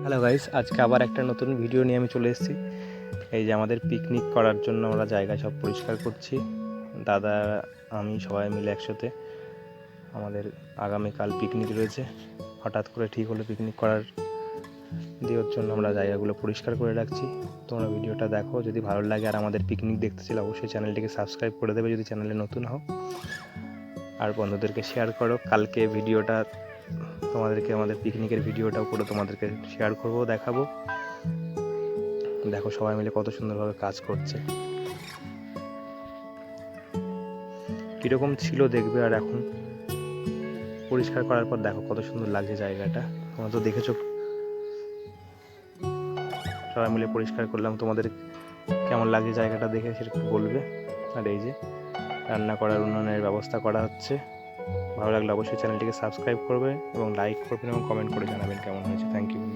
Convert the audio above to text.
Hello guys, আজকে আবার একটা নতুন ভিডিও নিয়ে আমি চলে এসেছি। এই যে আমাদের পিকনিক করার জন্য আমরা জায়গা সব পরিষ্কার করছি। দাদা, আমি সবাই মিলে একসাথে। আমাদের আগামীকাল পিকনিক রয়েছে, হঠাৎ করে ঠিক হলো পিকনিক করার দেওয়ার জন্য আমরা জায়গাগুলো পরিষ্কার করে রাখছি। তোমরা ভিডিওটা দেখো, যদি ভালো লাগে আর আমাদের পিকনিক দেখতে চাইলে অবশ্যই চ্যানেলটিকে সাবস্ক্রাইব করে দেবে যদি চ্যানেলে নতুন হও, আর বন্ধুদেরকে শেয়ার করো। কালকে ভিডিওটা তোমাদেরকে আমাদের পিকনিকের ভিডিওটাও করে তোমাদেরকে শেয়ার করবো, দেখাবো। দেখো সবাই মিলে কত সুন্দরভাবে কাজ করছে, কীরকম ছিল দেখবে। আর এখন পরিষ্কার করার পর দেখো কত সুন্দর লাগছে জায়গাটা। তোমরা তো দেখেছো, সবাই মিলে পরিষ্কার করলাম। তোমাদের কেমন লাগছে জায়গাটা দেখে সেটা একটু বলবে। আর এই যে রান্না করার উনুনের ব্যবস্থা করা হচ্ছে। ভালো লাগলে অবশ্যই চ্যানেলটিকে সাবস্ক্রাইব করবে এবং লাইক করবেন এবং কমেন্ট করে জানাবেন কেমন হয়েছে। থ্যাংক ইউ বন্ধু।